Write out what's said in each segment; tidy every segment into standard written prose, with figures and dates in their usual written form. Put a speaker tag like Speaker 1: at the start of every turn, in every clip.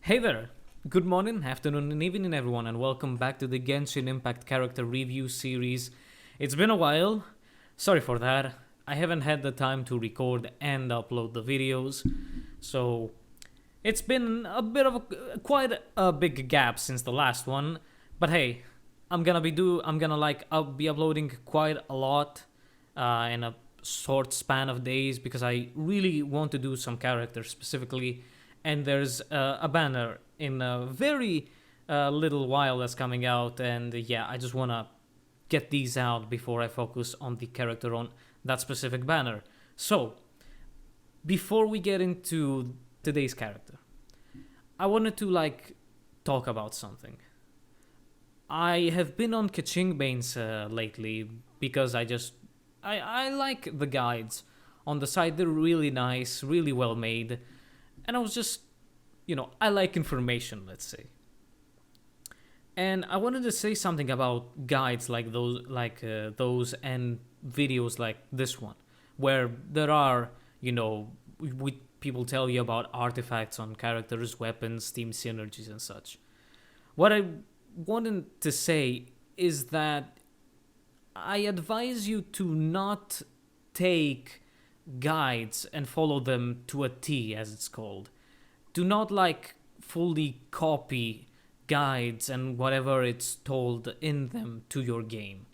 Speaker 1: Hey there! Good morning, afternoon, and evening, everyone, and welcome back to the Genshin Impact character review series. It's been a while. Sorry for that. I haven't had the time to record and upload the videos, so it's been a bit of quite a big gap since the last one. But hey, I'll be uploading quite a lot in a short span of days because I really want to do some characters specifically, and there's a banner in a very little while that's coming out, and yeah, I just want to get these out before I focus on the character on that specific banner. So, before we get into today's character, I wanted to talk about something. I have been on Kaching Banes lately because I like the guides on the site. They're really nice, really well made, and I was just, I like information, let's say. And I wanted to say something about guides like those, and videos like this one, where there are, people tell you about artifacts on characters, weapons, team synergies, and such. What I wanted to say is that I advise you to not take guides and follow them to a T, as it's called. Do not fully copy guides and whatever it's told in them to your game.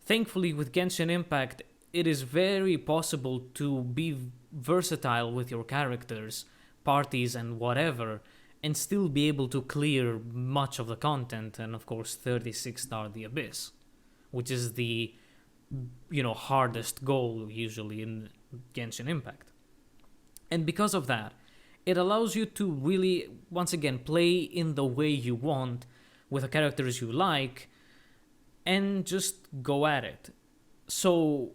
Speaker 1: Thankfully, with Genshin Impact, it is very possible to be versatile with your characters, parties, and whatever, and still be able to clear much of the content, and of course 36 star the Abyss, which is the hardest goal usually in Genshin Impact. And because of that, it allows you to really, once again, play in the way you want with the characters you like and just go at it. So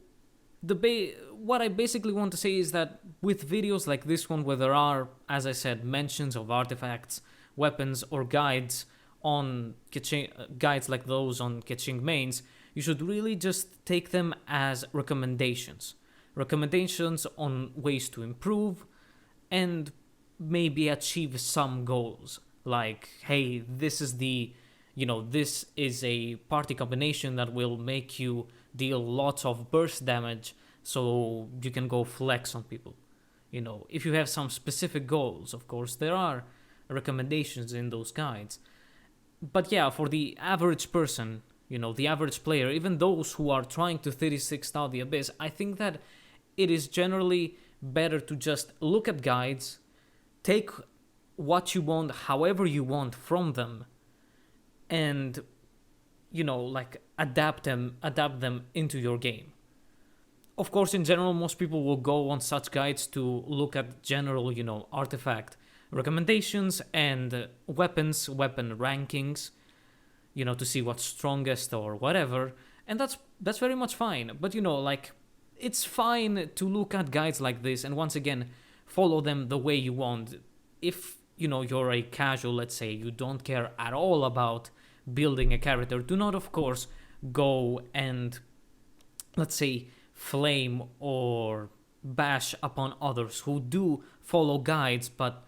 Speaker 1: what I basically want to say is that with videos like this one, where there are, as I said, mentions of artifacts, weapons, or guides on guides like those on Kaching Mains, you should really just take them as recommendations on ways to improve and maybe achieve some goals, like, hey, this is a party combination that will make you deal lots of burst damage, so you can go flex on people. If you have some specific goals, of course there are recommendations in those guides. But yeah, for the average person, the average player, even those who are trying to 36 star the Abyss, I think that it is generally better to just look at guides, take what you want, however you want from them, and adapt them into your game. Of course, in general, most people will go on such guides to look at general, artifact recommendations and weapon rankings, to see what's strongest or whatever, and that's very much fine. But it's fine to look at guides like this and once again follow them the way you want. If you're a casual, let's say, you don't care at all about building a character, do not, of course, go and, let's say, flame or bash upon others who do follow guides. But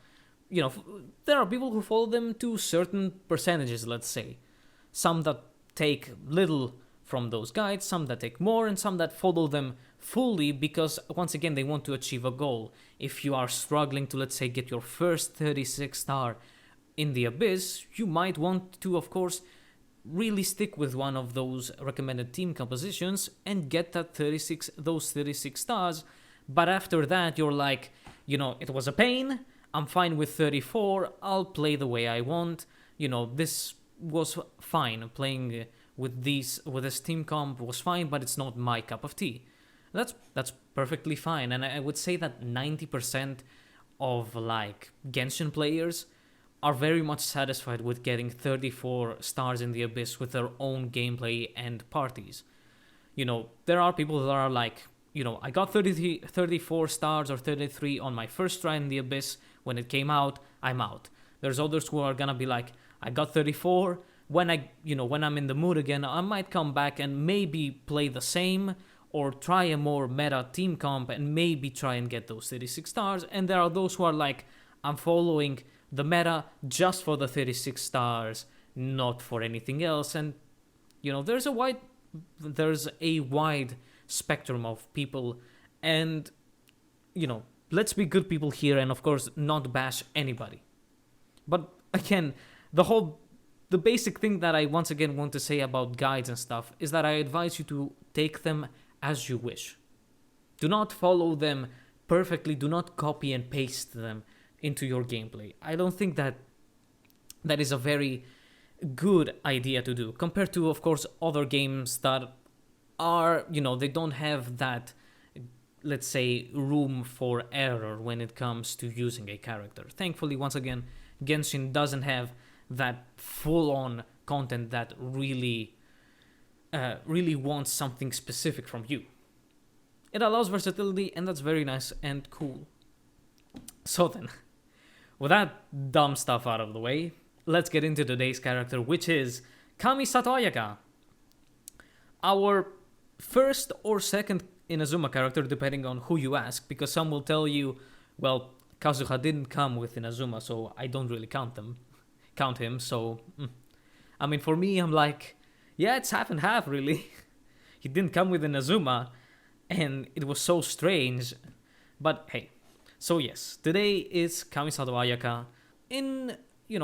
Speaker 1: there are people who follow them to certain percentages, let's say. Some that take little from those guides, some that take more, and some that follow them fully because, once again, they want to achieve a goal. If you are struggling to, let's say, get your first 36 star in the Abyss, you might want to, of course, really stick with one of those recommended team compositions and get those 36 stars. But after that, you're like, it was a pain, I'm fine with 34, I'll play the way I want. This was fine, playing with this team comp was fine, but it's not my cup of tea. That's perfectly fine, and I would say that 90% of Genshin players are very much satisfied with getting 34 stars in the Abyss with their own gameplay and parties. There are people that are I got 34 stars or 33 on my first try in the Abyss when it came out, I'm out. There's others who are gonna be I got 34, when I'm in the mood again, I might come back and maybe play the same, or try a more meta team comp and maybe try and get those 36 stars. And there are those who are I'm following the meta just for the 36 stars, not for anything else. And there's a wide spectrum of people, and let's be good people here, and of course not bash anybody. But again, the basic thing that I once again want to say about guides and stuff is that I advise you to take them as you wish. Do not follow them perfectly. Do not copy and paste them into your gameplay. I don't think that is a very good idea to do, compared to, of course, other games that are, they don't have that, let's say, room for error when it comes to using a character. Thankfully, once again, Genshin doesn't have that full-on content that really wants something specific from you. It allows versatility, and that's very nice and cool. So then, with that dumb stuff out of the way, let's get into today's character, which is Kamisato Ayaka. Our first or second Inazuma character, depending on who you ask, because some will tell you, well, Kazuha didn't come with Inazuma, so I don't really count him, so... I mean, for me, I'm like, yeah, it's half and half, really. He didn't come with Inazuma, and it was so strange. But hey, so yes, today is Kamisato Ayaka. In,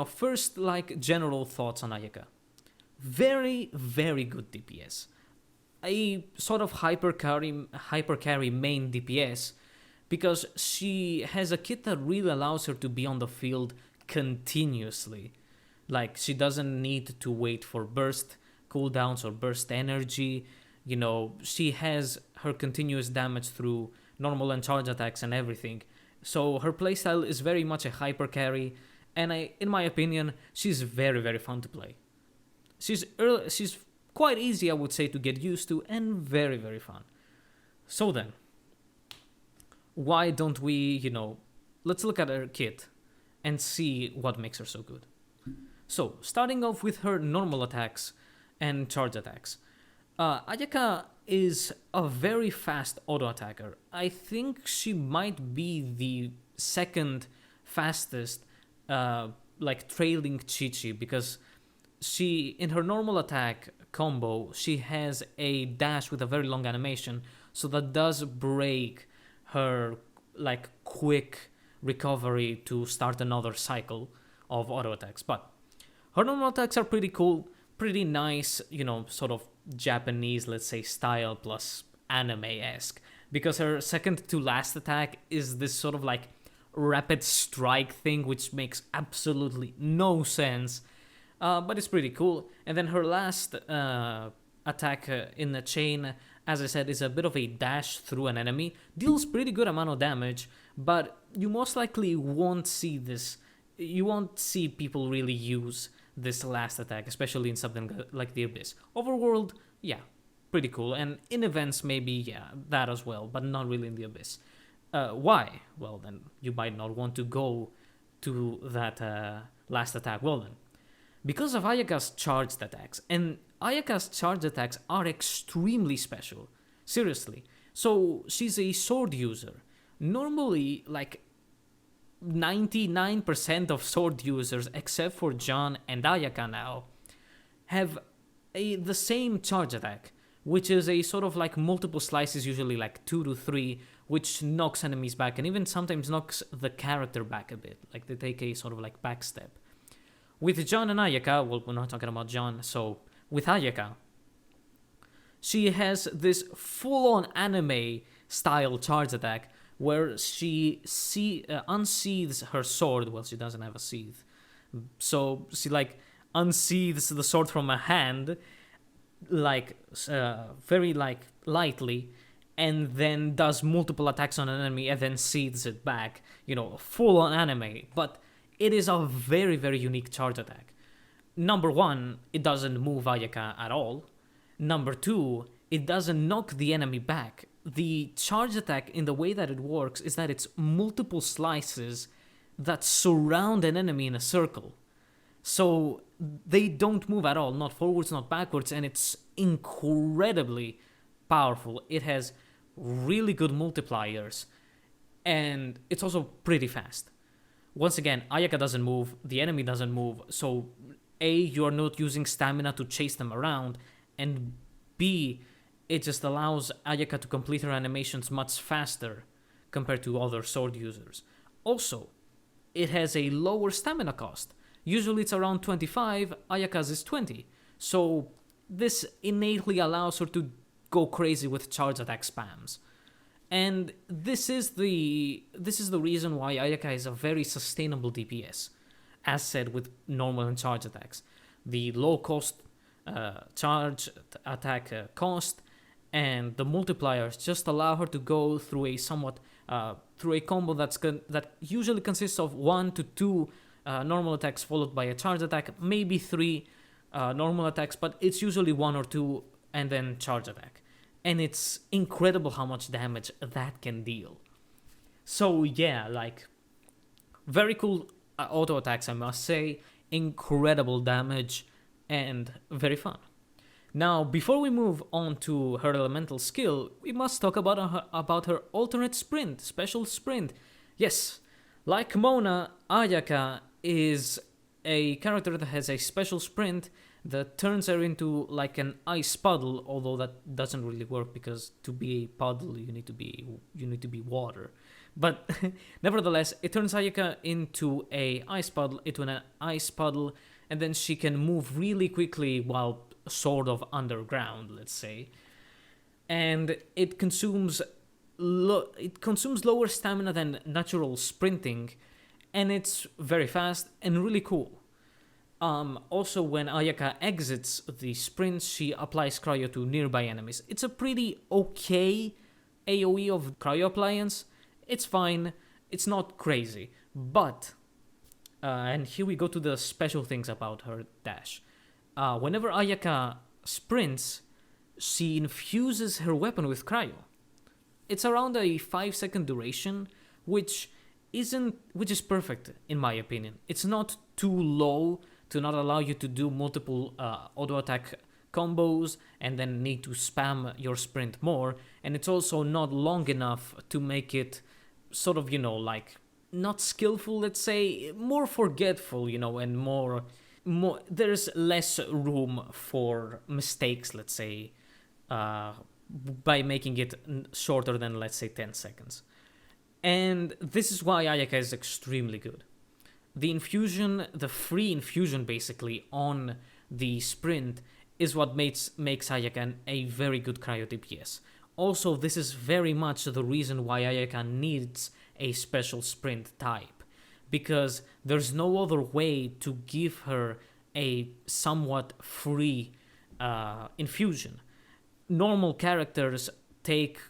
Speaker 1: first, general thoughts on Ayaka. Very, very good DPS. A sort of hyper carry main DPS, because she has a kit that really allows her to be on the field continuously. Like, she doesn't need to wait for burst cooldowns or burst energy. She has her continuous damage through normal and charge attacks and everything. So her playstyle is very much a hyper carry, and in my opinion, she's very, very fun to play. She's quite easy, I would say, to get used to, and very, very fun. So then, why don't we, let's look at her kit and see what makes her so good. So, starting off with her normal attacks and charge attacks. Ayaka is a very fast auto attacker. I think she might be the second fastest, trailing Chi-Chi, because in her normal attack combo, she has a dash with a very long animation, so that does break her, quick recovery to start another cycle of auto attacks. But her normal attacks are pretty cool, pretty nice, sort of Japanese, let's say, style plus anime-esque, because her second to last attack is this sort of rapid strike thing, which makes absolutely no sense, but it's pretty cool. And then her last attack in the chain, as I said, is a bit of a dash through an enemy, deals pretty good amount of damage, but you most likely won't see this. You won't see people really use this last attack, especially in something like the Abyss. Overworld, yeah, pretty cool. And in events, maybe, yeah, that as well, but not really in the Abyss. Why? Well, then you might not want to go to that last attack. Well, then, because of Ayaka's charged attacks. And Ayaka's charged attacks are extremely special. Seriously. So, she's a sword user. Normally, 99% of sword users, except for John and Ayaka now, have the same charge attack, which is a sort of multiple slices, usually 2 to 3, which knocks enemies back and even sometimes knocks the character back a bit. They take a sort of back step. With John and Ayaka, well, we're not talking about John, so with Ayaka, she has this full-on anime style charge attack where she unsheathes her sword. Well, she doesn't have a sheath. So she unsheathes the sword from her hand, very lightly, and then does multiple attacks on an enemy and then sheathes it back. Full on anime. But it is a very, very unique charge attack. Number one, it doesn't move Ayaka at all. Number two, it doesn't knock the enemy back. The charge attack, in the way that it works, is that it's multiple slices that surround an enemy in a circle. So they don't move at all, not forwards, not backwards, and it's incredibly powerful. It has really good multipliers, and it's also pretty fast. Once again, Ayaka doesn't move, the enemy doesn't move, so A, you're not using stamina to chase them around, and B, it just allows Ayaka to complete her animations much faster compared to other sword users. Also, it has a lower stamina cost. Usually it's around 25, Ayaka's is 20. So this innately allows her to go crazy with charge attack spams. And this is the reason why Ayaka is a very sustainable DPS, as said with normal and charge attacks. The low cost charge attack cost and the multipliers just allow her to go through a through a combo that usually consists of 1 to 2 normal attacks followed by a charge attack, maybe 3 normal attacks, but it's usually 1 or 2 and then charge attack. And it's incredible how much damage that can deal. So yeah, like, very cool auto attacks, I must say. Incredible damage and very fun. Now, before we move on to her elemental skill, we must talk about her alternate sprint, special sprint. Yes, like Mona, Ayaka is a character that has a special sprint that turns her into like an ice puddle, although that doesn't really work because to be a puddle you need to be water. But nevertheless, it turns Ayaka into an ice puddle, and then she can move really quickly while sort of underground, let's say. And it consumes lower stamina than natural sprinting, and it's very fast and really cool. Also, when Ayaka exits the sprint, she applies cryo to nearby enemies. It's a pretty okay AoE of cryo appliance. It's fine. It's not crazy. But, and here we go to the special things about her dash. Whenever Ayaka sprints, she infuses her weapon with cryo. It's around a 5-second duration, which is perfect in my opinion. It's not too low to not allow you to do multiple auto attack combos and then need to spam your sprint more, and it's also not long enough to make it sort of, like, not skillful, let's say, more forgetful, and more there's less room for mistakes, let's say, by making it shorter than, let's say, 10 seconds. And this is why Ayaka is extremely good. The free infusion basically on the sprint is what makes Ayaka a very good cryo DPS. Also, this is very much the reason why Ayaka needs a special sprint type, because there's no other way to give her a somewhat free infusion. Normal characters take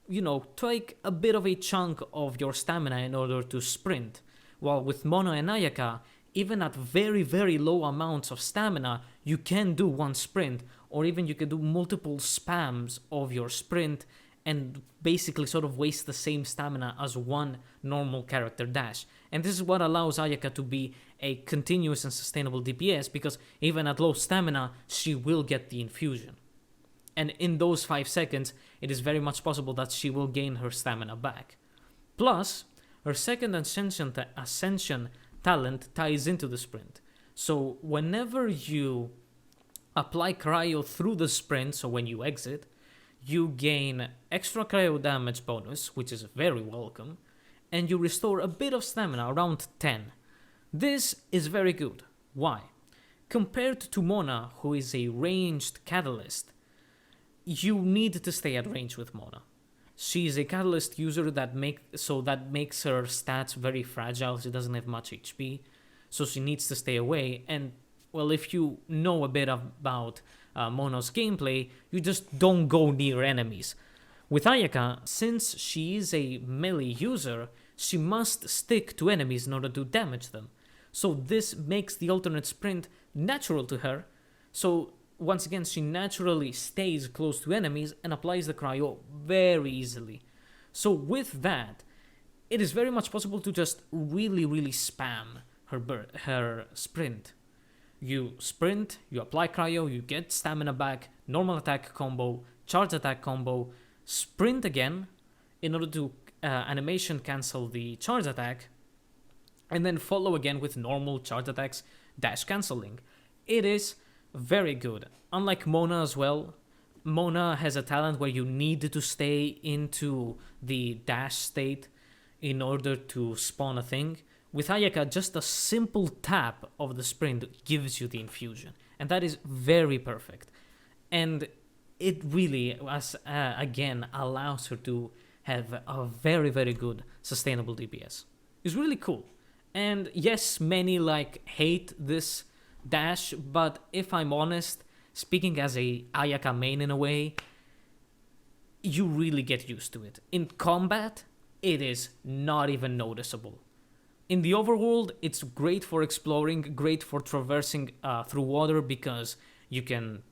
Speaker 1: a bit of a chunk of your stamina in order to sprint, while with Mona and Ayaka, even at very, very low amounts of stamina, you can do one sprint, or even you can do multiple spams of your sprint and basically sort of waste the same stamina as one normal character dash. And this is what allows Ayaka to be a continuous and sustainable DPS, because even at low stamina, she will get the infusion. And in those 5 seconds, it is very much possible that she will gain her stamina back. Plus, her second ascension talent ties into the sprint. So whenever you apply cryo through the sprint, so when you exit, you gain extra cryo damage bonus, which is very welcome, and you restore a bit of stamina, around 10. This is very good. Why? Compared to Mona, who is a ranged catalyst, you need to stay at range with Mona. She's a catalyst user that makes her stats very fragile. She doesn't have much HP, so she needs to stay away. And, well, if you know a bit about Mona's gameplay, you just don't go near enemies. With Ayaka, since she is a melee user, she must stick to enemies in order to damage them. So this makes the alternate sprint natural to her. So once again, she naturally stays close to enemies and applies the cryo very easily. So with that, it is very much possible to just really, really spam her sprint. You sprint, you apply cryo, you get stamina back, normal attack combo, charge attack combo, sprint again in order to animation cancel the charge attack, and then follow again with normal charge attacks, dash cancelling. It is very good. Unlike Mona as well, Mona has a talent where you need to stay into the dash state in order to spawn a thing. With Ayaka, just a simple tap of the sprint gives you the infusion, and that is very perfect. And it really, again, allows her to have a very, very good sustainable DPS. It's really cool. And yes, many hate this dash, but if I'm honest, speaking as a Ayaka main in a way, you really get used to it. In combat, it is not even noticeable. In the overworld, it's great for exploring, great for traversing through water, because you can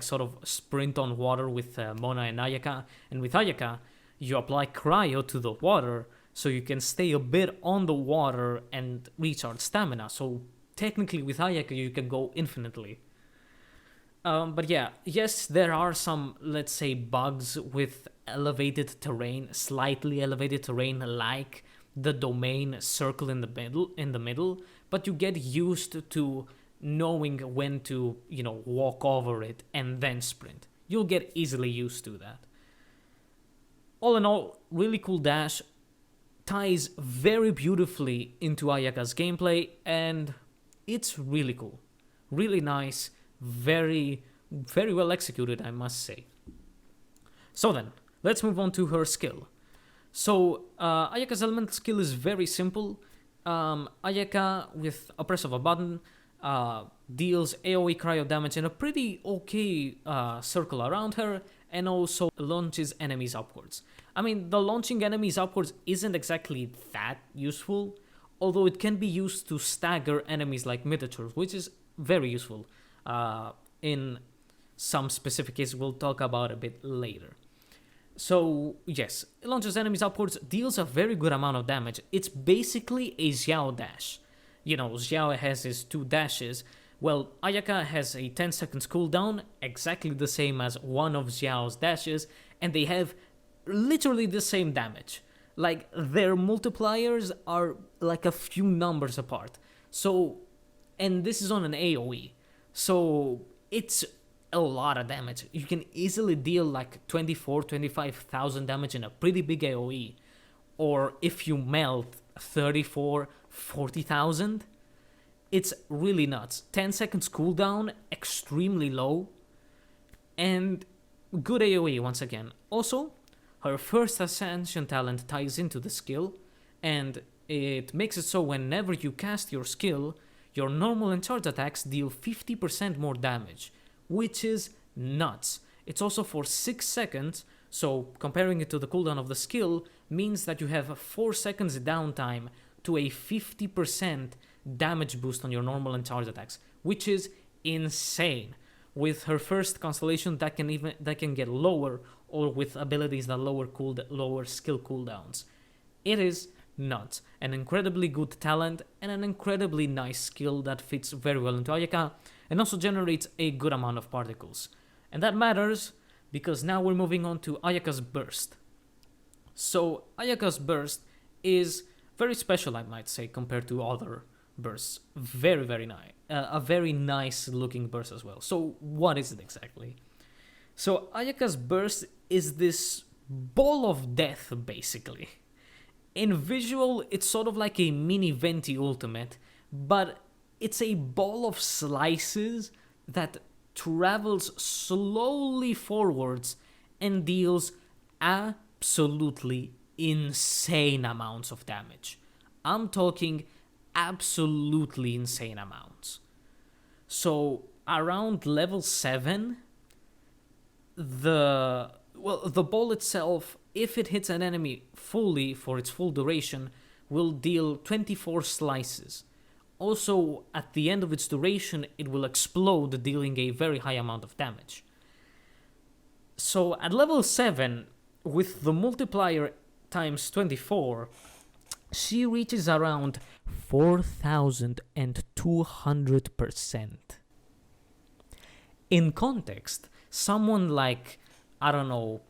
Speaker 1: sort of sprint on water with Mona and Ayaka. And with Ayaka, you apply cryo to the water, so you can stay a bit on the water and recharge stamina. So technically with Ayaka, you can go infinitely. But yeah, yes, there are some, let's say, bugs with elevated terrain, slightly elevated terrain, like the domain circle in the middle, but you get used to knowing when to, walk over it and then sprint. You'll get easily used to that. All in all, really cool dash, ties very beautifully into Ayaka's gameplay, and it's really cool. Really nice, very, very well executed, I must say. So then, let's move on to her skill. So, Ayaka's elemental skill is very simple. Ayaka, with a press of a button, deals AoE cryo damage in a pretty okay circle around her, and also launches enemies upwards. I mean, the launching enemies upwards isn't exactly that useful, although it can be used to stagger enemies like miniatures, which is very useful in some specific cases we'll talk about a bit later. So, yes, it launches enemies upwards, deals a very good amount of damage. It's basically a Xiao dash. Xiao has his 2 dashes. Well, Ayaka has a 10 seconds cooldown, exactly the same as one of Xiao's dashes, and they have literally the same damage. Their multipliers are like a few numbers apart. So, and this is on an AoE. So, it's a lot of damage. You can easily deal 25,000 damage in a pretty big AoE. Or if you melt 40,000, it's really nuts. 10 seconds cooldown, extremely low, and good AoE once again. Also, her first Ascension talent ties into the skill, and it makes it so whenever you cast your skill, your normal and charge attacks deal 50% more damage, which is nuts. It's also for 6 seconds, so comparing it to the cooldown of the skill means that you have 4 seconds downtime to a 50% damage boost on your normal and charge attacks, which is insane. With her first constellation, that can get lower, or with abilities that lower skill cooldowns. It is nuts. An incredibly good talent and an incredibly nice skill that fits very well into Ayaka, and also generates a good amount of particles. And that matters because now we're moving on to Ayaka's burst. So Ayaka's burst is very special, I might say, compared to other bursts. Very, very nice. A very nice looking burst as well. So what is it exactly? So Ayaka's burst is this ball of death, basically. In visual, it's sort of like a mini Venti ultimate, but it's a ball of slices that travels slowly forwards and deals absolutely insane amounts of damage. I'm talking absolutely insane amounts. So around level 7, the ball itself, if it hits an enemy fully for its full duration, will deal 24 slices. Also, at the end of its duration, it will explode, dealing a very high amount of damage. So at level 7, with the multiplier times 24, she reaches around 4,200%. In context, someone like, Hu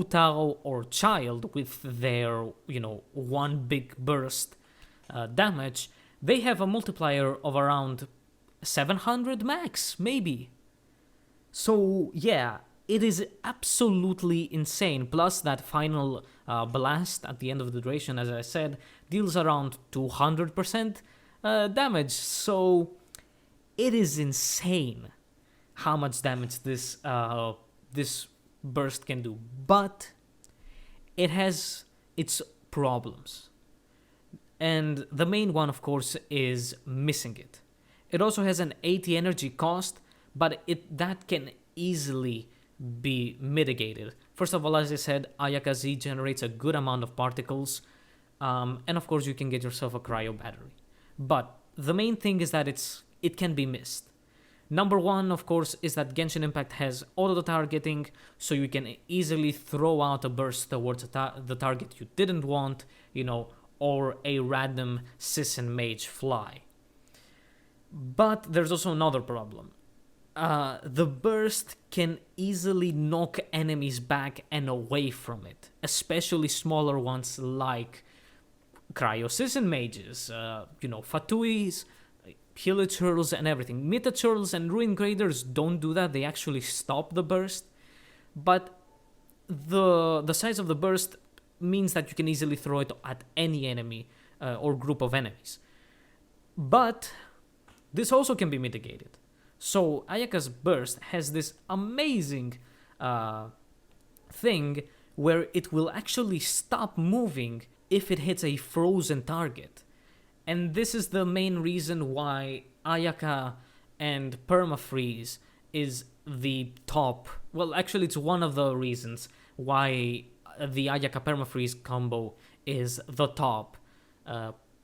Speaker 1: Tao or Child with their, one big burst damage, they have a multiplier of around 700 max, maybe. So yeah, it is absolutely insane. Plus that final blast at the end of the duration, as I said, deals around 200% damage. So it is insane how much damage this burst can do. But it has its problems. And the main one, of course, is missing it. It also has an 80 energy cost, but that can easily be mitigated. First of all, as I said, Ayaka Z generates a good amount of particles, and of course you can get yourself a cryo battery. But the main thing is that it can be missed. Number one, of course, is that Genshin Impact has auto-targeting, so you can easily throw out a burst towards the target you didn't want, or a random Sis and Mage fly. But there's also another problem. The burst can easily knock enemies back and away from it, especially smaller ones like Cryo-Sis and Mages, Fatuis, Healer Churls and everything. Meta Churls and Ruin Graders don't do that, they actually stop the burst. But the size of the burst means that you can easily throw it at any enemy or group of enemies. But this also can be mitigated. So Ayaka's burst has this amazing thing where it will actually stop moving if it hits a frozen target. And this is the main reason why Ayaka and Permafreeze is the top. Well, actually, it's one of the reasons why the Ayaka Permafreeze combo is the top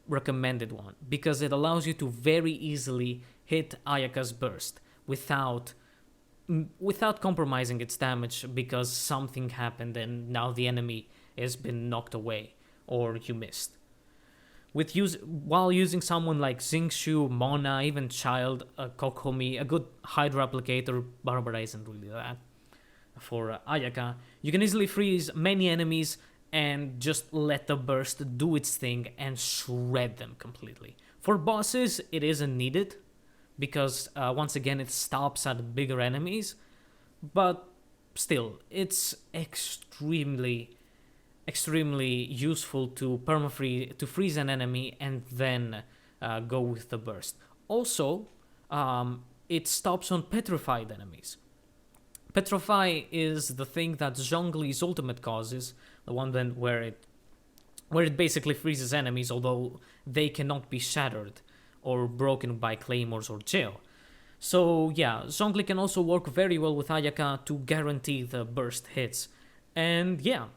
Speaker 1: recommended one. Because it allows you to very easily hit Ayaka's burst without compromising its damage because something happened and now the enemy has been knocked away or you missed. While using someone like Xingqiu, Mona, even Child, Kokomi, a good Hydra applicator, Barbara isn't really that. For Ayaka, you can easily freeze many enemies and just let the burst do its thing and shred them completely. For bosses, it isn't needed because once again it stops at bigger enemies, but still, it's extremely useful to freeze an enemy and then go with the burst. Also, it stops on petrified enemies. Petrify is the thing that Zhongli's ultimate causes, the one where it basically freezes enemies, although they cannot be shattered or broken by claymores or jail. So yeah, Zhongli can also work very well with Ayaka to guarantee the burst hits. And yeah,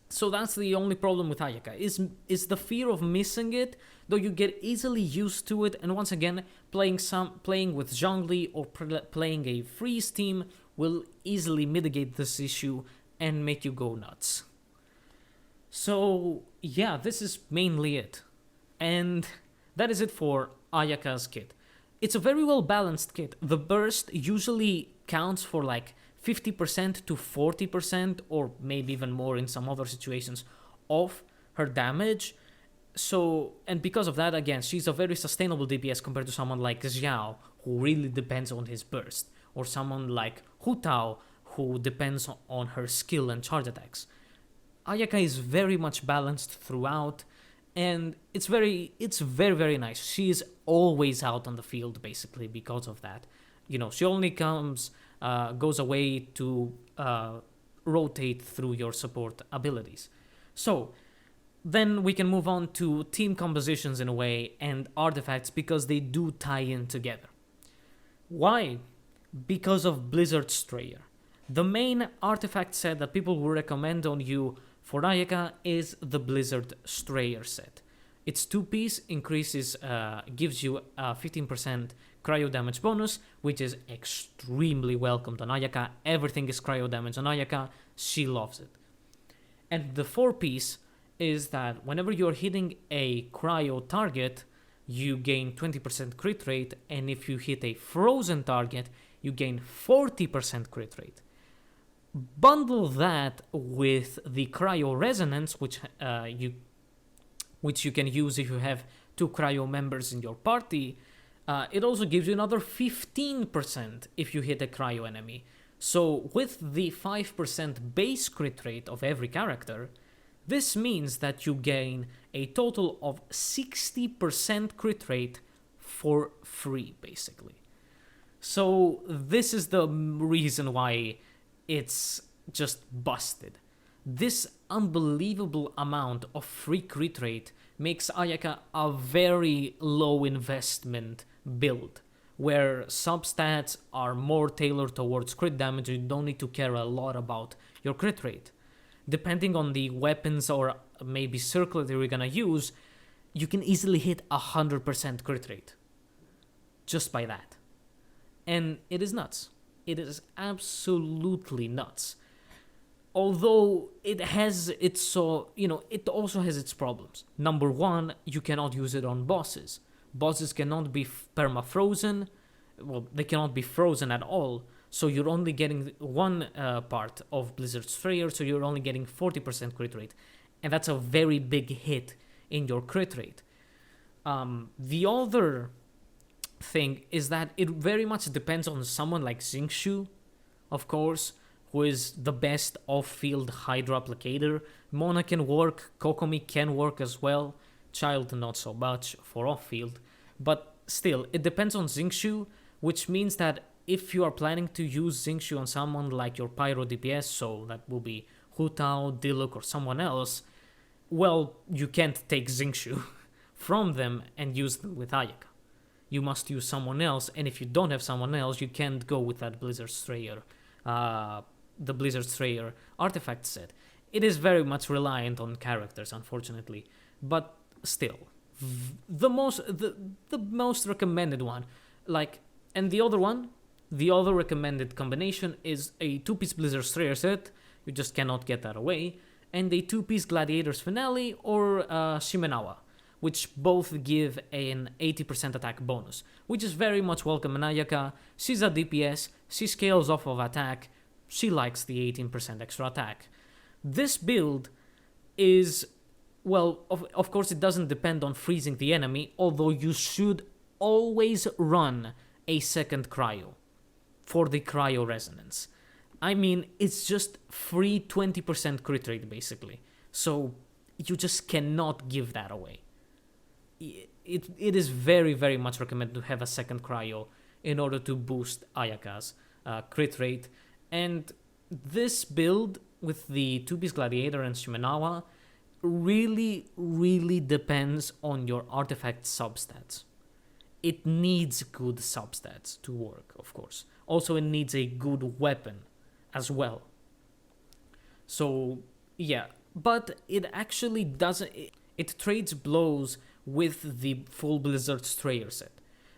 Speaker 1: so that's the only problem with Ayaka, is the fear of missing it, though you get easily used to it, and once again, playing with Zhongli or playing a freeze team will easily mitigate this issue and make you go nuts. So yeah, this is mainly it. And that is it for Ayaka's kit. It's a very well balanced kit. The burst usually counts for like 50% to 40% or maybe even more in some other situations of her damage. So, and because of that, again, she's a very sustainable DPS compared to someone like Xiao, who really depends on his burst, or someone like Hu Tao, who depends on her skill and charge attacks. Ayaka is very much balanced throughout, and it's very, very nice. She is always out on the field, basically, because of that. She only goes away to rotate through your support abilities. So, then we can move on to team compositions in a way and artifacts because they do tie in together. Why? Because of Blizzard Strayer. The main artifact set that people will recommend on you for Ayaka is the Blizzard Strayer set. Its 2-piece gives you a 15% cryo damage bonus, which is extremely welcomed on Ayaka. Everything is cryo damage on Ayaka. She loves it. And the 4-piece is that whenever you're hitting a cryo target, you gain 20% crit rate, and if you hit a frozen target, you gain 40% crit rate. Bundle that with the cryo resonance, which which you can use if you have 2 cryo members in your party. It also gives you another 15% if you hit a cryo enemy. So with the 5% base crit rate of every character, this means that you gain a total of 60% crit rate for free, basically. So this is the reason why it's just busted. This unbelievable amount of free crit rate makes Ayaka a very low investment build, where substats are more tailored towards crit damage. You don't need to care a lot about your crit rate. Depending on the weapons or maybe circlet that you're gonna use, you can easily hit 100% crit rate just by that. And it is nuts. It is absolutely nuts. Although it has its it also has its problems. Number one, you cannot use it on bosses. Bosses cannot be perma-frozen. Well, they cannot be frozen at all. So you're only getting one part of Blizzard Strayer, so you're only getting 40% crit rate. And that's a very big hit in your crit rate. The other thing is that it very much depends on someone like Xingqiu, of course, who is the best off-field Hydra applicator. Mona can work, Kokomi can work as well, Child not so much for off-field, but still, it depends on Xingqiu, which means that if you are planning to use Xingqiu on someone like your Pyro DPS, so that will be Hu Tao, Diluc, or someone else, well, you can't take Xingqiu from them and use them with Ayaka. You must use someone else, and if you don't have someone else, you can't go with that Blizzard Strayer, the Blizzard Strayer artifact set. It is very much reliant on characters, unfortunately, but still, the most recommended one, and the other recommended combination is a 2-piece Blizzard Strayer set. You just cannot get that away, and a 2-piece Gladiators Finale or Shimenawa, which both give an 80% attack bonus, which is very much welcome in Ayaka. She's a DPS, she scales off of attack, she likes the 18% extra attack. This build is, well, of course it doesn't depend on freezing the enemy, although you should always run a second cryo for the cryo resonance. I mean, it's just free 20% crit rate basically, so you just cannot give that away. It is very, very much recommended to have a second cryo in order to boost Ayaka's crit rate. And this build with the 2-piece Gladiator and Shimenawa really, really depends on your artifact substats. It needs good substats to work, of course. Also, it needs a good weapon as well. So, yeah. But it actually doesn't... It trades blows with the full Blizzard Strayer set.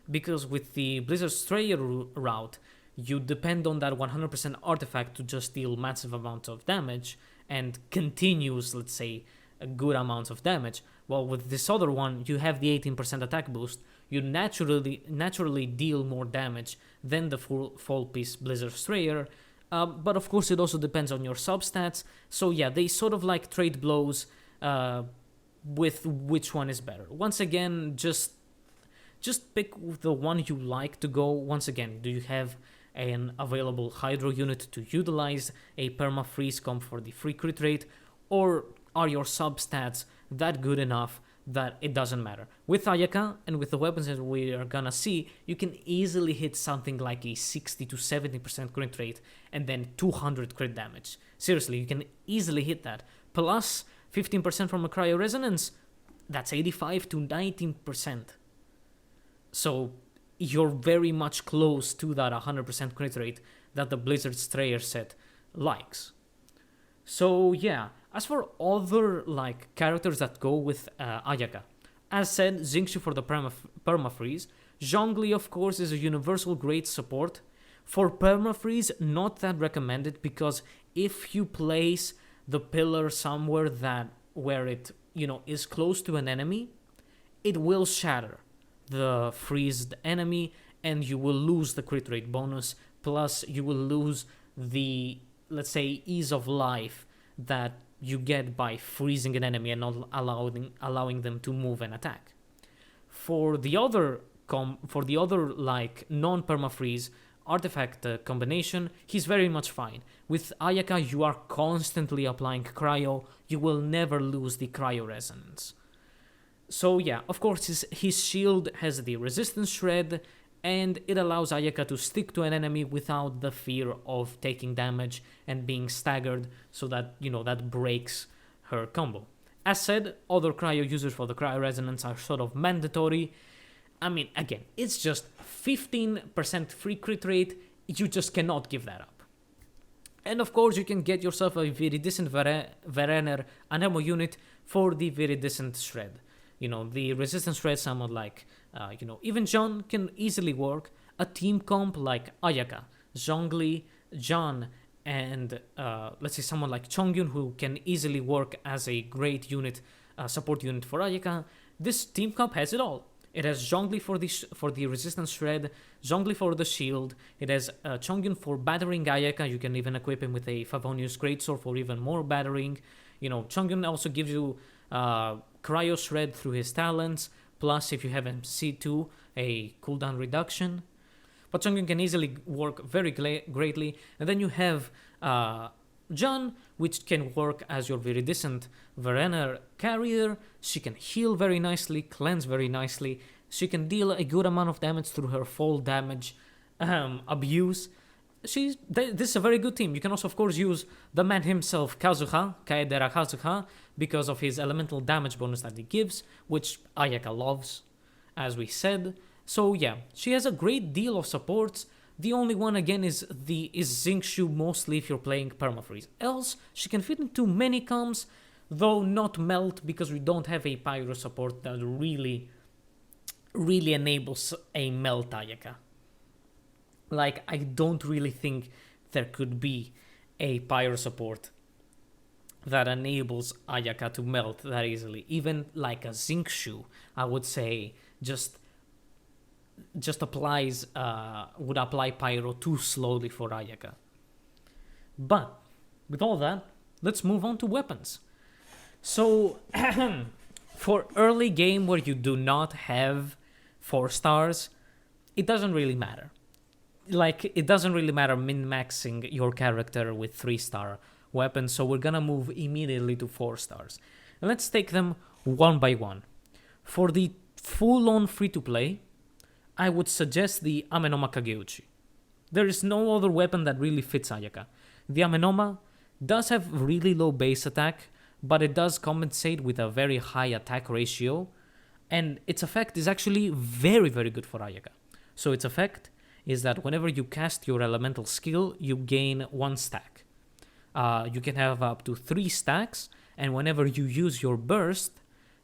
Speaker 1: Because with the Blizzard Strayer route, you depend on that 100% artifact to just deal massive amounts of damage and continuous, let's say, a good amount of damage. While with this other one, you have the 18% attack boost. You naturally deal more damage than the full piece Blizzard Strayer. But of course, it also depends on your substats. So yeah, they sort of like trade blows with which one is better. Once again, just pick the one you like to go. Once again, do you have an available Hydro unit to utilize a perma-freeze comp for the free crit rate, or are your substats that good enough that it doesn't matter? With Ayaka and with the weapons that we are gonna see, you can easily hit something like a 60 to 70% crit rate and then 200 crit damage. Seriously, you can easily hit that. Plus 15% from a cryo resonance, that's 85 to 19%. So you're very much close to that 100% crit rate that the Blizzard Strayer set likes. So yeah, as for other like characters that go with Ayaka, as said, Xingqiu for the perma-freeze. Zhongli, of course, is a universal great support. For perma-freeze, not that recommended, because if you place the pillar somewhere where it is close to an enemy, it will shatter the freezed enemy and you will lose the crit rate bonus, plus you will lose the, let's say, ease of life that you get by freezing an enemy and not allowing them to move and attack. For the other like non-permafreeze artifact combination, he's very much fine. With Ayaka, you are constantly applying cryo. You will never lose the cryo resonance. So yeah, of course his shield has the resistance shred, and it allows Ayaka to stick to an enemy without the fear of taking damage and being staggered, so that, that breaks her combo. As said, other cryo users for the cryo resonance are sort of mandatory. I mean, again, it's just 15% free crit rate, you just cannot give that up. And of course, you can get yourself a Viridescent Verener Anemo unit for the Viridescent Shred. The resistance shred, someone like, even John can easily work. A team comp like Ayaka, Zhongli, John, and let's say someone like Chongyun, who can easily work as a great unit, support unit for Ayaka. This team comp has it all. It has Zhongli for the resistance shred, Zhongli for the shield. It has Chongyun for battering Ayaka. You can even equip him with a Favonius Greatsword for even more battering. Chongyun also gives you cryo shred through his talents, plus if you have MC2, a cooldown reduction. But Chongyun can easily work very greatly. And then you have John, which can work as your Viridescent Verener carrier. She can heal very nicely, cleanse very nicely. She can deal a good amount of damage through her fall damage abuse. This is a very good team. You can also, of course, use the man himself, Kazuha, Kaedera Kazuha, because of his elemental damage bonus that he gives, which Ayaka loves, as we said. So yeah, she has a great deal of supports. The only one, again, is Xingqiu, mostly if you're playing permafreeze. Else, she can fit into many comps, though not melt, because we don't have a pyro support that really enables a melt Ayaka. Like, I don't really think there could be a pyro support that enables Ayaka to melt that easily. Even like a Xingqiu, I would say, just would apply pyro too slowly for Ayaka. But with all that, let's move on to weapons. So for early game where you do not have 4 stars, it doesn't really matter. Like, it doesn't really matter min-maxing your character with 3-star weapons, so we're gonna move immediately to 4 stars. And let's take them one by one. For the full-on free-to-play, I would suggest the Amenoma Kageuchi. There is no other weapon that really fits Ayaka. The Amenoma does have really low base attack, but it does compensate with a very high attack ratio, and its effect is actually very, very good for Ayaka. So its effect is that whenever you cast your elemental skill, you gain 1 stack. You can have up to 3 stacks, and whenever you use your burst,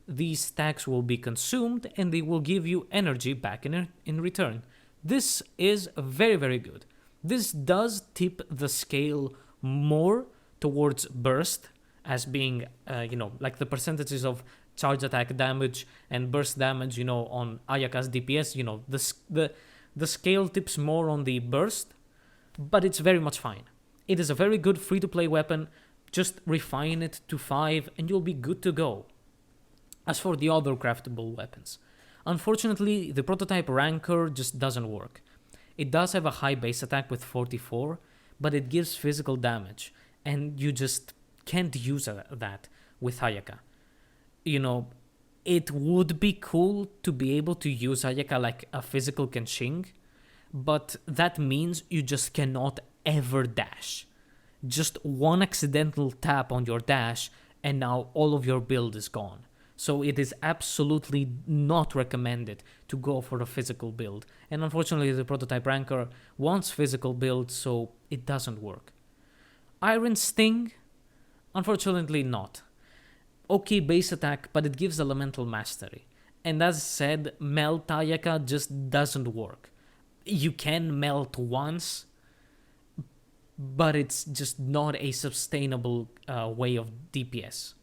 Speaker 1: these stacks will be consumed and they will give you energy back in return. This is very, very good. This does tip the scale more towards burst as being, like the percentages of charge attack damage and burst damage, on Ayaka's DPS, the scale tips more on the burst, but it's very much fine. It is a very good free-to-play weapon. Just refine it to 5 and you'll be good to go. As for the other craftable weapons, unfortunately, the prototype Rancor just doesn't work. It does have a high base attack with 44, but it gives physical damage, and you just can't use that with Ayaka. It would be cool to be able to use Ayaka like a physical Kenshin, but that means you just cannot ever dash. Just one accidental tap on your dash, and now all of your build is gone. So it is absolutely not recommended to go for a physical build. And unfortunately, the prototype Rancor wants physical build, so it doesn't work. Iron Sting? Unfortunately not. Okay base attack, but it gives elemental mastery. And as said, Melt Ayaka just doesn't work. You can melt once, but it's just not a sustainable way of DPS.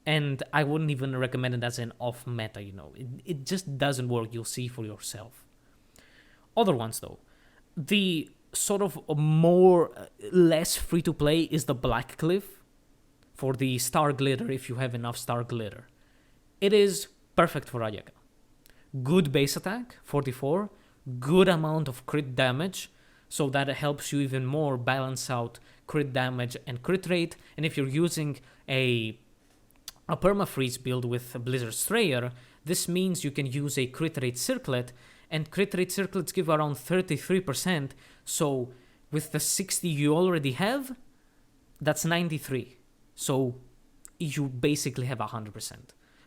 Speaker 1: And I wouldn't even recommend it as an off-meta, It just doesn't work, you'll see for yourself. Other ones, though. The sort of less free-to-play is the Black Cliff. for the star glitter if you have enough star glitter. It is perfect for Ayaka. Good base attack, 44, good amount of crit damage, so that it helps you even more balance out crit damage and crit rate. And if you're using a permafreeze build with a Blizzard Strayer, this means you can use a crit rate circlet, and crit rate circlets give around 33%, so with the 60 you already have, that's 93. So you basically have 100%.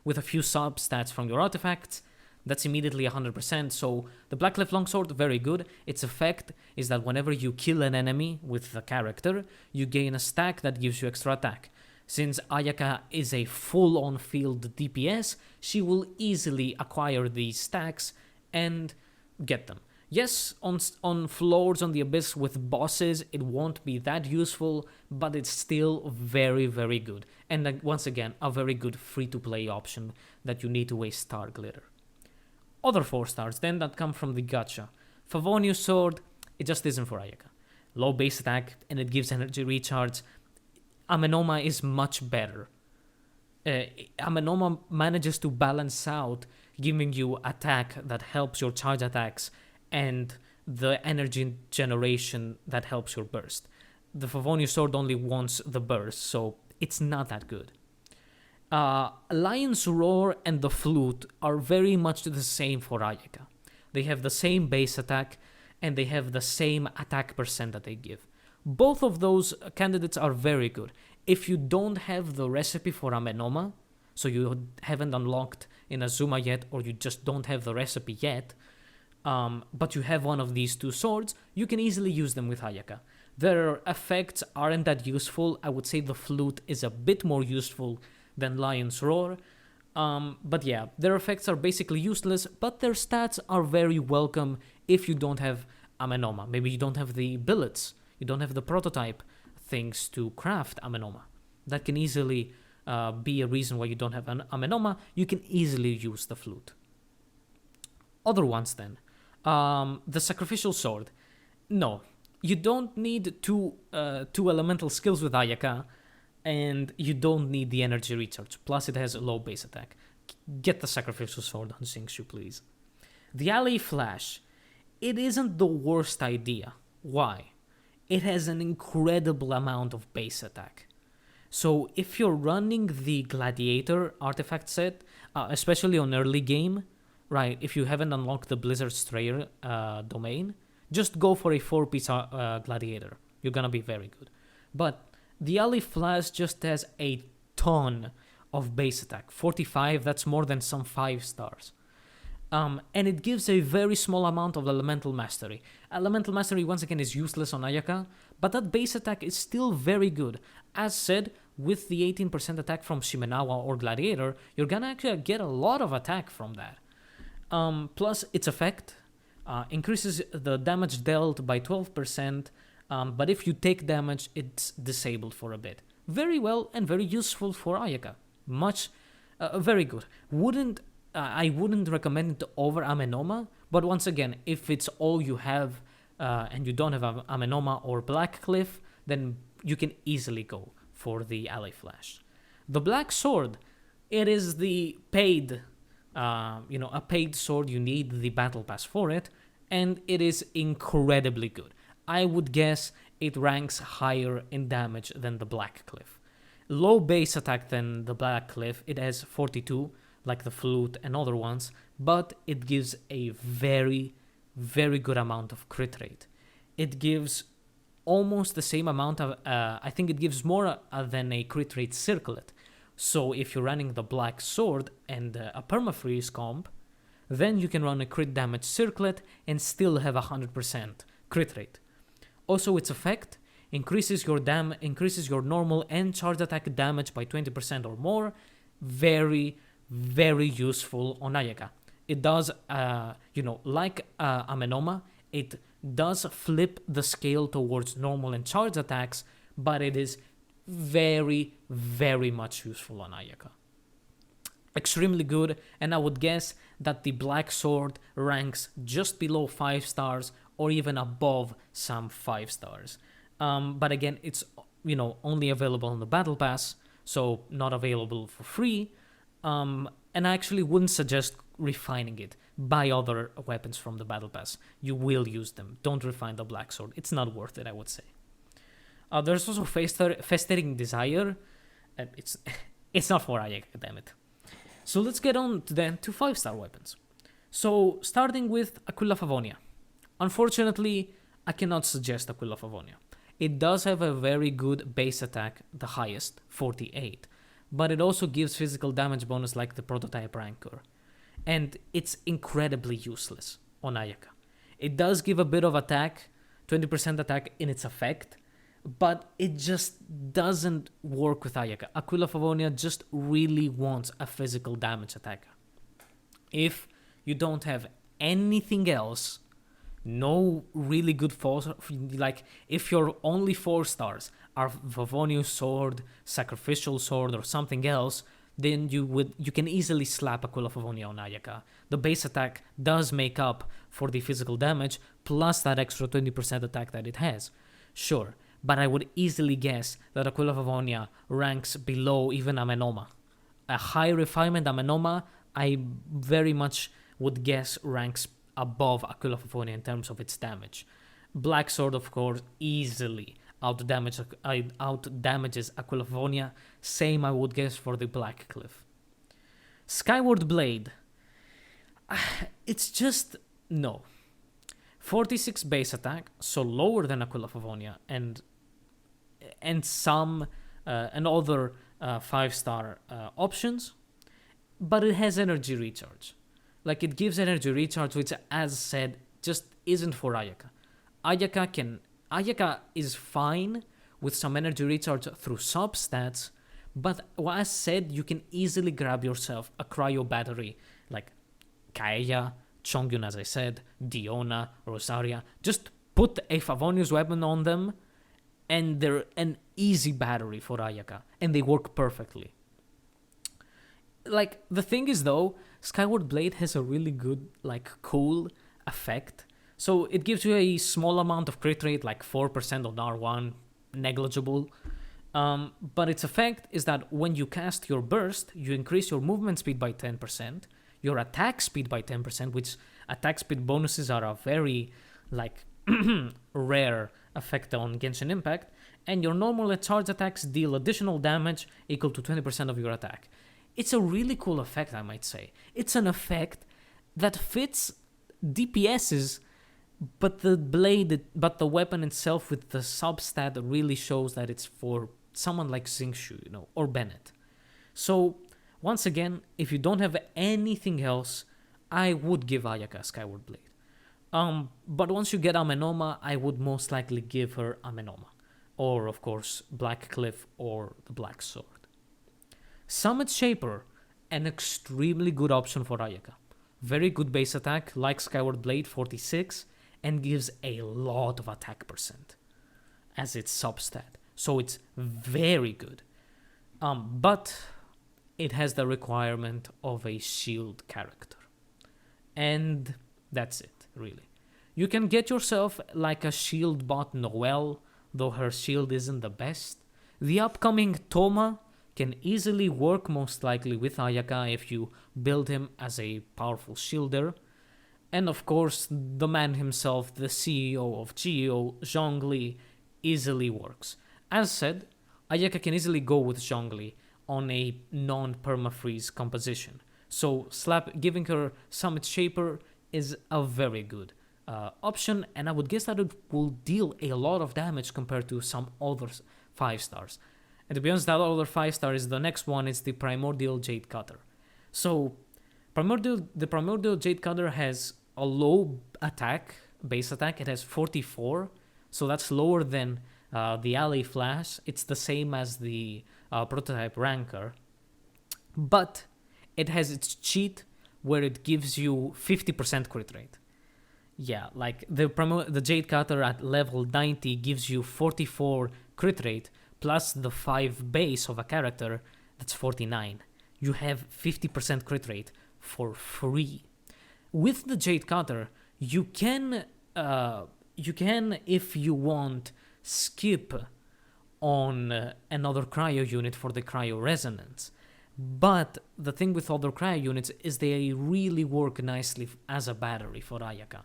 Speaker 1: With a few sub-stats from your artifacts, that's immediately 100%. So the Blackcliff Longsword, very good. Its effect is that whenever you kill an enemy with the character, you gain a stack that gives you extra attack. Since Ayaka is a full-on field DPS, she will easily acquire these stacks and get them. Yes, on floors on the Abyss with bosses, it won't be that useful, but it's still very, very good. And once again, a very good free-to-play option that you need to waste star glitter. Other 4 stars then that come from the gacha. Favonius Sword, it just isn't for Ayaka. Low base attack, and it gives energy recharge. Amenoma is much better. Amenoma manages to balance out, giving you attack that helps your charge attacks and the energy generation that helps your burst. The Favonius Sword only wants the burst, so it's not that good. Lion's Roar and the Flute are very much the same for Ayaka. They have the same base attack, and they have the same attack percent that they give. Both of those candidates are very good. If you don't have the recipe for Amenoma, so you haven't unlocked Inazuma yet, or you just don't have the recipe yet, but you have one of these 2 swords, you can easily use them with Ayaka. Their effects aren't that useful. I would say the Flute is a bit more useful than Lion's Roar. But yeah, their effects are basically useless, but their stats are very welcome if you don't have Amenoma. Maybe you don't have the billets, you don't have the prototype things to craft Amenoma. That can easily be a reason why you don't have an Amenoma. You can easily use the Flute. Other ones then. The Sacrificial Sword. No, you don't need two elemental skills with Ayaka, and you don't need the energy recharge. Plus, it has a low base attack. Get the Sacrificial Sword on Xingqiu, please. The Alley Flash. It isn't the worst idea. Why? It has an incredible amount of base attack. So if you're running the Gladiator artifact set, especially on early game, right, if you haven't unlocked the Blizzard Strayer domain, just go for a 4-piece Gladiator. You're gonna be very good. But the Alley Flash just has a ton of base attack. 45, that's more than some 5 stars. And it gives a very small amount of Elemental Mastery. Elemental Mastery, once again, is useless on Ayaka, but that base attack is still very good. As said, with the 18% attack from Shimenawa or Gladiator, you're gonna actually get a lot of attack from that. Plus, its effect increases the damage dealt by 12%, but if you take damage, it's disabled for a bit. Very well and very useful for Ayaka. Very good. I wouldn't recommend it over Amenoma, but once again, if it's all you have and you don't have Amenoma or Blackcliff, then you can easily go for the Alley Flash. The Black Sword, it is the paid, a paid sword. You need the battle pass for it, and it is incredibly good. I would guess it ranks higher in damage than the Blackcliff. Low base attack than the Blackcliff. It has 42, like the Flute and other ones, but it gives a very, very good amount of crit rate. It gives almost the same amount of, I think it gives more than a crit rate circlet. So if you're running the Black Sword and a permafreeze comp, then you can run a crit damage circlet and still have 100% crit rate. Also, its effect increases your normal and charge attack damage by 20% or more. Very, very useful on Ayaka. It does, like Amenoma, it does flip the scale towards normal and charge attacks, but it is very, very much useful on Ayaka. Extremely good, and I would guess that the Black Sword ranks just below 5 stars or even above some 5 stars. But again, it's only available on the Battle Pass, so not available for free. And I actually wouldn't suggest refining it. Buy other weapons from the battle pass. You will use them. Don't refine the black sword. It's not worth it, I would say. There's also Festering Desire. It's it's not for Ayaka, damn it. So let's get on then to 5-star weapons. So starting with Aquila Favonia. Unfortunately, I cannot suggest Aquila Favonia. It does have a very good base attack, the highest, 48, but it also gives physical damage bonus like the prototype Rancor. And it's incredibly useless on Ayaka. It does give a bit of attack, 20% attack in its effect, but it just doesn't work with Ayaka. Aquila Favonia just really wants a physical damage attacker. If you don't have anything else, no really good force, like if your only 4 stars are Favonius Sword, Sacrificial Sword, or something else, then you can easily slap Aquila Favonia on Ayaka. The base attack does make up for the physical damage, plus that extra 20% attack that it has. Sure, but I would easily guess that Aquila Favonia ranks below even Amenoma. A high refinement Amenoma, I very much would guess ranks above Aquila Favonia in terms of its damage. Black Sword, of course, easily out-damages Aquila Favonia. Same, I would guess, for the Black Cliff. Skyward Blade. It's just... no. 46 base attack, so lower than Aquila Favonia, and some and other 5-star options, but it has energy recharge. Like, it gives energy recharge, which, as said, just isn't for Ayaka. Ayaka is fine with some energy recharge through sub-stats, but as said, you can easily grab yourself a cryo battery, like Kaeya, Chongyun, as I said, Diona, Rosaria. Just put a Favonius weapon on them, and they're an easy battery for Ayaka, and they work perfectly. Like, the thing is, though, Skyward Blade has a really good, like, cool effect. So it gives you a small amount of crit rate, like 4% on R1, negligible. But its effect is that when you cast your burst, you increase your movement speed by 10%, your attack speed by 10%, which attack speed bonuses are a very, like, rare effect on Genshin Impact, and your normal charge attacks deal additional damage equal to 20% of your attack. It's a really cool effect, I might say. It's an effect that fits DPSs, but the weapon itself with the substat really shows that it's for someone like Xingqiu, or Bennett. So, once again, if you don't have anything else, I would give Ayaka Skyward Blade. But once you get Amenoma, I would most likely give her Amenoma. Or, of course, Black Cliff or the Black Sword. Summit Shaper, an extremely good option for Ayaka. Very good base attack, like Skyward Blade, 46, and gives a lot of attack percent as its substat. So it's very good. But it has the requirement of a shield character. And that's it, really. You can get yourself like a shield bot Noelle, though her shield isn't the best. The upcoming Toma can easily work most likely with Ayaka if you build him as a powerful shielder. And of course, the man himself, the CEO of Geo, Zhongli, easily works. As said, Ayaka can easily go with Zhongli on a non-permafreeze composition. So giving her Summit Shaper is a very good option, and I would guess that it will deal a lot of damage compared to some other 5 stars. And to be honest, that other 5 star is the next one. It's the Primordial Jade Cutter. So, the Primordial Jade Cutter has a low base attack. It has 44, so that's lower than the Alley Flash. It's the same as the prototype Rancor, but it has its cheat where it gives you 50% crit rate. Yeah, like the Jade Cutter at level 90 gives you 44 crit rate, plus the 5 base of a character, that's 49. You have 50% crit rate for free. With the Jade Cutter, you can, if you want, skip on another cryo unit for the cryo resonance. But the thing with other cryo units is they really work nicely as a battery for Ayaka.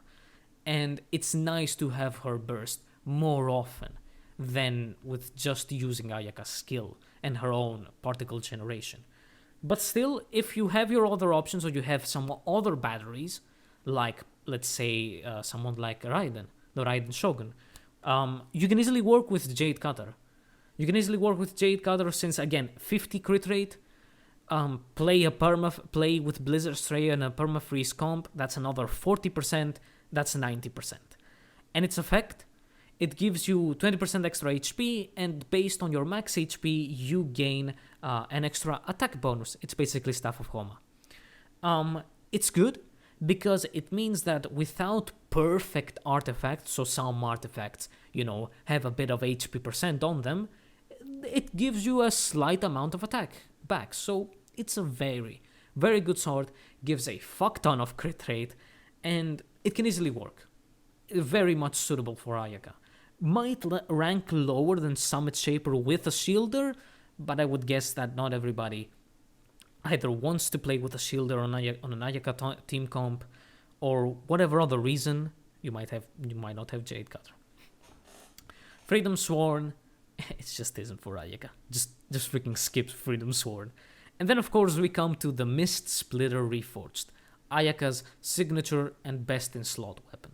Speaker 1: And it's nice to have her burst more often than with just using Ayaka's skill and her own particle generation. But still, if you have your other options or you have some other batteries, like, let's say, someone like Raiden, the Raiden Shogun, you can easily work with Jade Cutter. You can easily work with Jade Cutter since, again, 50 crit rate, play with Blizzard Stray and a perma-freeze comp, that's another 40%, that's 90%. And its effect, it gives you 20% extra HP, and based on your max HP, you gain an extra attack bonus. It's basically Staff of Homa. It's good because it means that without perfect artifacts, so some artifacts, have a bit of HP percent on them, it gives you a slight amount of attack back. So it's a very, very good sword, gives a fuck ton of crit rate, and it can easily work. Very much suitable for Ayaka. Might rank lower than Summit Shaper with a shielder, but I would guess that not everybody either wants to play with a shielder on an Ayaka team comp, or whatever other reason, you might not have Jade Cutter. Freedom Sworn, it just isn't for Ayaka. Just freaking skips Freedom Sworn. And then of course we come to the Mist Splitter Reforged, Ayaka's signature and best in slot weapon.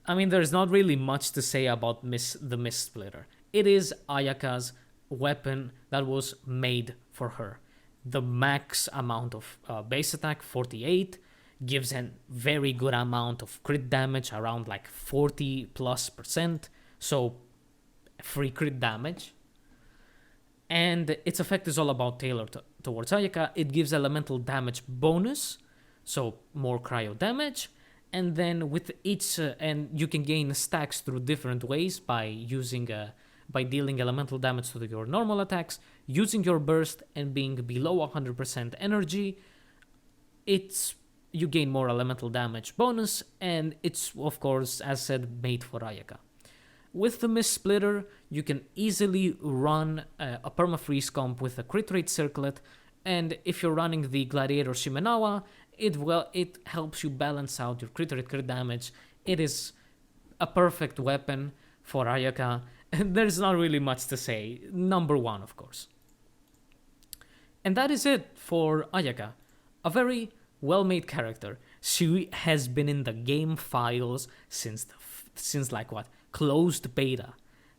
Speaker 1: I mean, there's not really much to say about the Mist Splitter. It is Ayaka's weapon that was made for her. The max amount of base attack, 48, gives a very good amount of crit damage, around like 40+%, so free crit damage. And its effect is all about tailored towards Ayaka. It gives elemental damage bonus, so more cryo damage, and then with each, and you can gain stacks through different ways by dealing elemental damage to your normal attacks, using your burst, and being below 100% energy. You gain more elemental damage bonus, and it's, of course, as said, made for Ayaka. With the Mist Splitter, you can easily run a perma-freeze comp with a crit rate circlet, and if you're running the Gladiator Shimenawa, it helps you balance out your crit rate, crit damage. It is a perfect weapon for Ayaka, and there's not really much to say. Number one, of course. And that is it for Ayaka. A very well-made character. She has been in the game files since closed beta.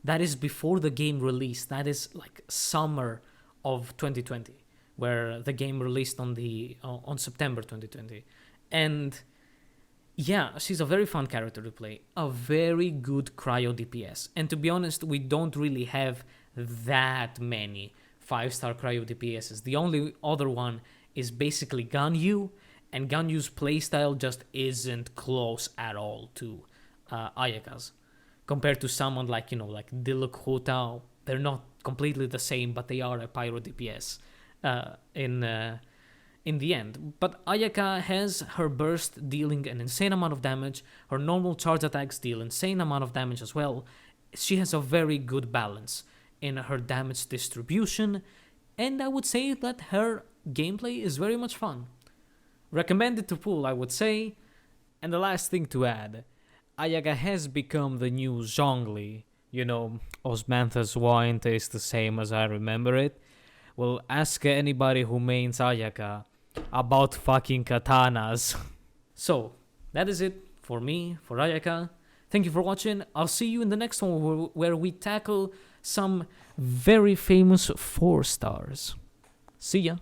Speaker 1: That is before the game released. That is like summer of 2020, where the game released on September 2020. And yeah, she's a very fun character to play. A very good cryo DPS. And to be honest, we don't really have that many 5-star cryo DPSs. The only other one is basically Ganyu, and Ganyu's playstyle just isn't close at all to Ayaka's. Compared to someone like Diluc Hotao, they're not completely the same, but they are a pyro DPS in the end. But Ayaka has her burst dealing an insane amount of damage, her normal charge attacks deal insane amount of damage as well. She has a very good balance in her damage distribution, and I would say that her gameplay is very much fun. Recommended to pull, I would say. And the last thing to add, Ayaka has become the new Zhongli. Osmantha's wine tastes the same as I remember it. Well, ask anybody who mains Ayaka about fucking katanas. So, that is it for me, for Ayaka. Thank you for watching. I'll see you in the next one where we tackle some very famous 4 stars. See ya.